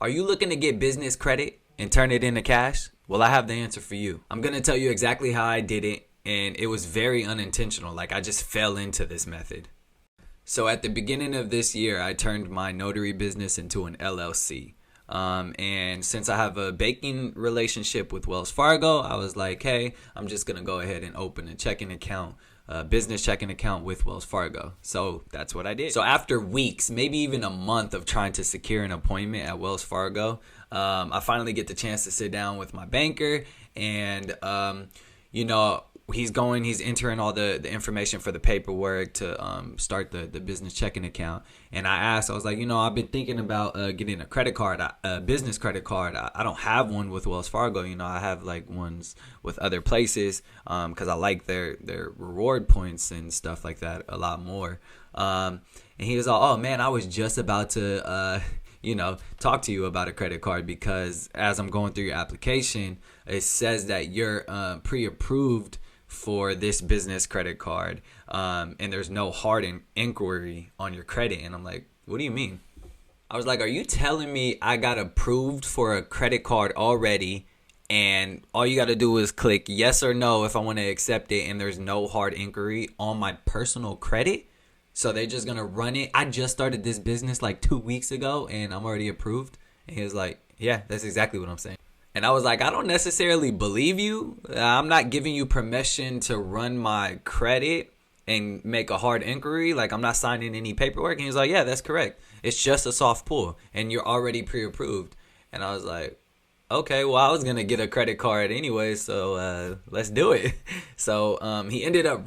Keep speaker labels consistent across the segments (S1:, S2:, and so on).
S1: Are you looking to get business credit and turn it into cash? Well, I have the answer for you. I'm going to tell you exactly how I did it, and it was very unintentional. Like, I just fell into this method. So at the beginning of this year, I turned my notary business into an LLC. And since I have a banking relationship with Wells Fargo, I was like, hey, I'm just going to go ahead and open a checking account, business checking account with Wells Fargo. So that's what I did. So after weeks, maybe even a month of trying to secure an appointment at Wells Fargo, I finally get the chance to sit down with my banker, and, he's entering all the information for the paperwork to start the business checking account. And I was like, I've been thinking about getting a credit card, a business credit card. I don't have one with Wells Fargo. I have like ones with other places because I like their reward points and stuff like that a lot more. And he was like, oh man, I was just about to talk to you about a credit card, because as I'm going through your application, it says that you're pre-approved for this business credit card, and there's no hard inquiry on your credit. And I'm like, what do you mean? I was like, are you telling me I got approved for a credit card already, and all you got to do is click yes or no if I want to accept it, and there's no hard inquiry on my personal credit? So they're just going to run it? I just started this business like 2 weeks ago, and I'm already approved? And he was like, yeah, that's exactly what I'm saying. And I was like, I don't necessarily believe you. I'm not giving you permission to run my credit and make a hard inquiry. Like, I'm not signing any paperwork. And he was like, yeah, that's correct. It's just a soft pull, and you're already pre-approved. And I was like, okay, well, I was going to get a credit card anyway, so let's do it. So he ended up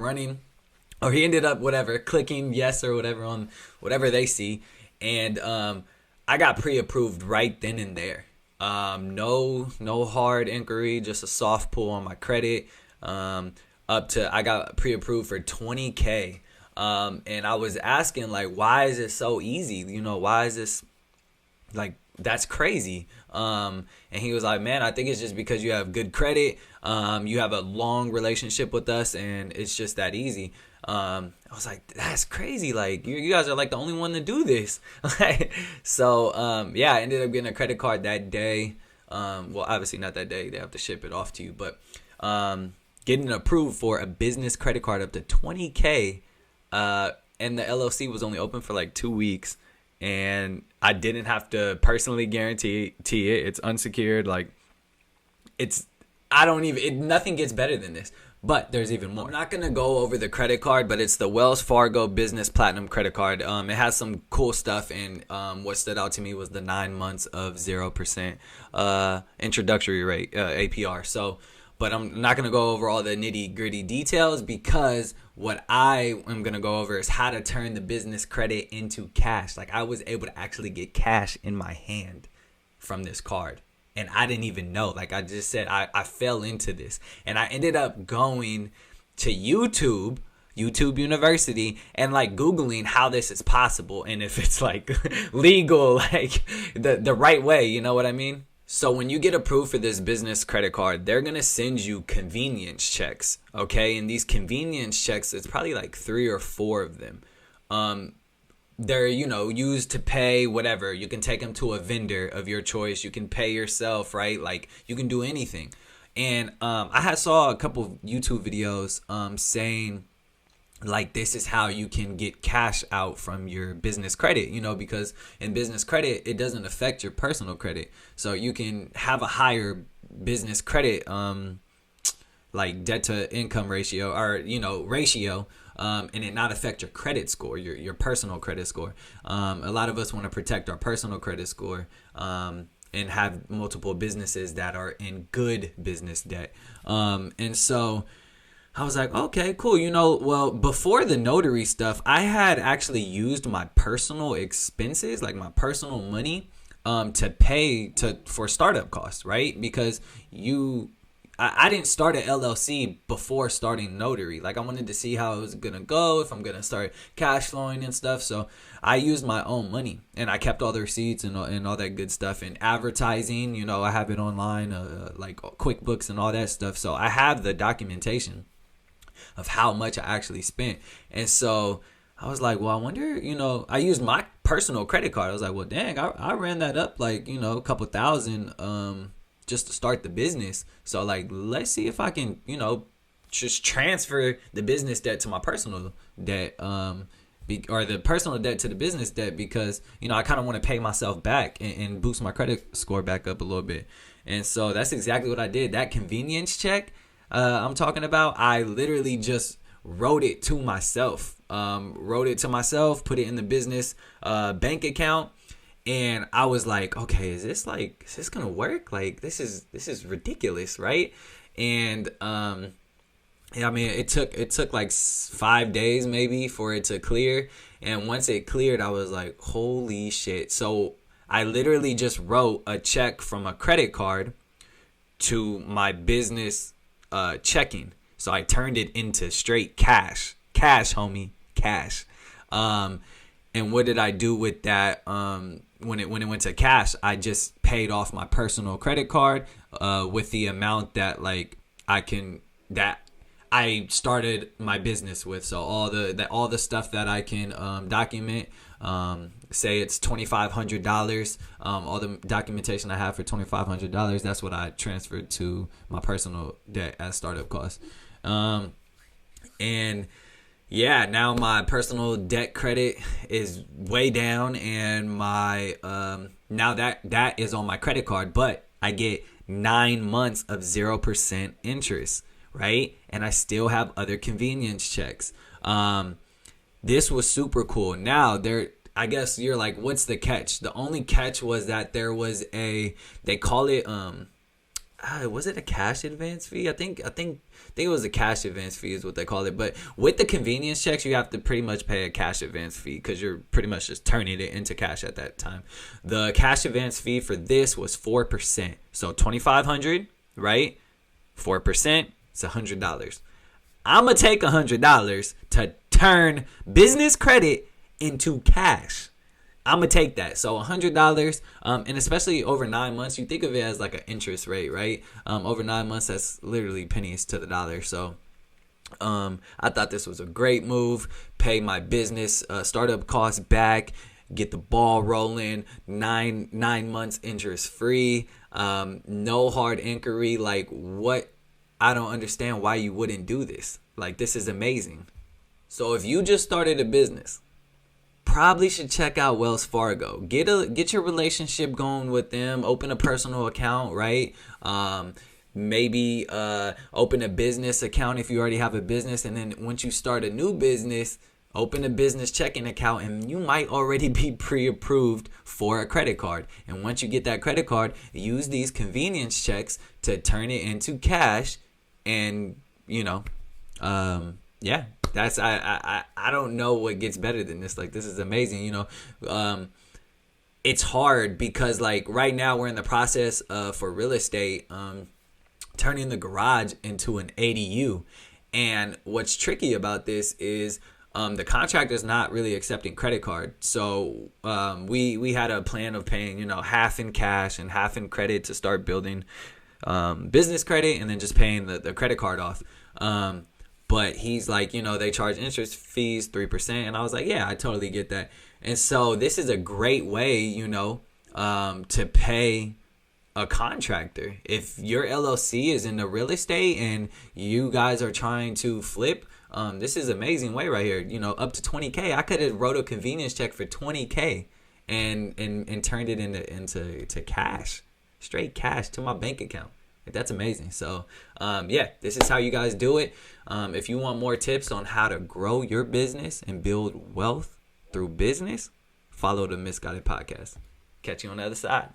S1: clicking yes or whatever on whatever they see. And I got pre-approved right then and there. No hard inquiry, just a soft pull on my credit. I got pre-approved for $20,000. And I was asking, like, why is it so easy? Why is this, like, that's crazy. And he was like, man, I think it's just because you have good credit. You have a long relationship with us, and it's just that easy. I was like, that's crazy. Like, you guys are like the only one to do this. So, I ended up getting a credit card that day. Well, obviously not that day. They have to ship it off to you. But getting approved for a business credit card up to $20,000. And the LLC was only open for like 2 weeks. And I didn't have to personally guarantee it. It's unsecured. Like, nothing gets better than this. But there's even more. I'm not going to go over the credit card, but it's the Wells Fargo Business Platinum Credit Card. It has some cool stuff, and what stood out to me was the 9 months of 0% introductory rate, APR. So, but I'm not going to go over all the nitty-gritty details, because what I am going to go over is how to turn the business credit into cash. Like, I was able to actually get cash in my hand from this card. And I didn't even know. Like I just said, I fell into this. And I ended up going to YouTube University, and like Googling how this is possible and if it's like legal, like the right way. You know what I mean? So when you get approved for this business credit card, they're going to send you convenience checks. Okay. And these convenience checks, it's probably like 3 or 4 of them. They're, used to pay whatever. You can take them to a vendor of your choice. You can pay yourself, right? Like, you can do anything. And I saw a couple YouTube videos saying, like, this is how you can get cash out from your business credit, because in business credit, it doesn't affect your personal credit. So you can have a higher business credit, like debt to income ratio, or, ratio, and it not affect your credit score, your personal credit score. A lot of us want to protect our personal credit score, and have multiple businesses that are in good business debt. And so I was like, okay, cool. Well, before the notary stuff, I had actually used my personal expenses, like my personal money, to pay for startup costs, right? Because I didn't start an LLC before starting notary. Like, I wanted to see how it was going to go, if I'm going to start cash flowing and stuff. So I used my own money, and I kept all the receipts and all that good stuff. And advertising, I have it online, like QuickBooks and all that stuff. So I have the documentation of how much I actually spent. And so I was like, well, I wonder, I used my personal credit card. I was like, well, dang, I ran that up like, you know, a couple thousand just to start the business. So like, let's see if I can, you know, just transfer the business debt to my personal debt, or the personal debt to the business debt, because, you know, I kind of want to pay myself back and boost my credit score back up a little bit. And so that's exactly what I did. That convenience check I'm talking about, I literally just wrote it to myself. Put it in the business bank account. And I was like, okay, is this gonna work? Like, this is ridiculous, right? And yeah, I mean, it took like 5 days maybe for it to clear. And once it cleared, I was like, holy shit. So I literally just wrote a check from a credit card to my business checking. So I turned it into straight cash, homie, cash. And what did I do with that? When it went to cash, I just paid off my personal credit card with the amount that I started my business with. So all the stuff that I can document, say it's $2,500, all the documentation I have for $2,500, that's what I transferred to my personal debt as startup costs. And yeah, now my personal debt credit is way down, and my now that is on my credit card, but I get 9 months of 0% interest, right? And I still have other convenience checks. This was super cool. Now I guess you're like, what's the catch? The only catch was that there was they call it was it a cash advance fee? I think it was a cash advance fee is what they call it. But with the convenience checks, you have to pretty much pay a cash advance fee because you're pretty much just turning it into cash at that time. The cash advance fee for this was 4%. So $2,500, right? 4%, it's $100. I'm going to take $100 to turn business credit into cash. I'm going to take that. So $100, and especially over 9 months, you think of it as like an interest rate, right? Over 9 months, that's literally pennies to the dollar. So I thought this was a great move. Pay my business startup costs back, get the ball rolling, 9 months interest free, no hard inquiry. Like, what? I don't understand why you wouldn't do this. Like, this is amazing. So if you just started a business, probably should check out Wells Fargo. Get your relationship going with them. Open a personal account, right? Maybe open a business account if you already have a business. And then once you start a new business, open a business checking account, and you might already be pre-approved for a credit card. And once you get that credit card, use these convenience checks to turn it into cash. And, you know, yeah. That's I don't know what gets better than this. Like, this is amazing, you know. It's hard because, like, right now we're in the process for real estate turning the garage into an ADU. And what's tricky about this is the contractor's not really accepting credit card. So we had a plan of paying, you know, half in cash and half in credit to start building business credit, and then just paying the credit card off. But he's like, you know, they charge interest fees 3%. And I was like, yeah, I totally get that. And so this is a great way, you know, to pay a contractor. If your LLC is in the real estate and you guys are trying to flip, this is an amazing way right here. You know, up to $20K. I could have wrote a convenience check for $20K and turned it into cash, straight cash to my bank account. That's amazing. So, yeah, this is how you guys do it. If you want more tips on how to grow your business and build wealth through business, follow the Misguided Podcast. Catch you on the other side.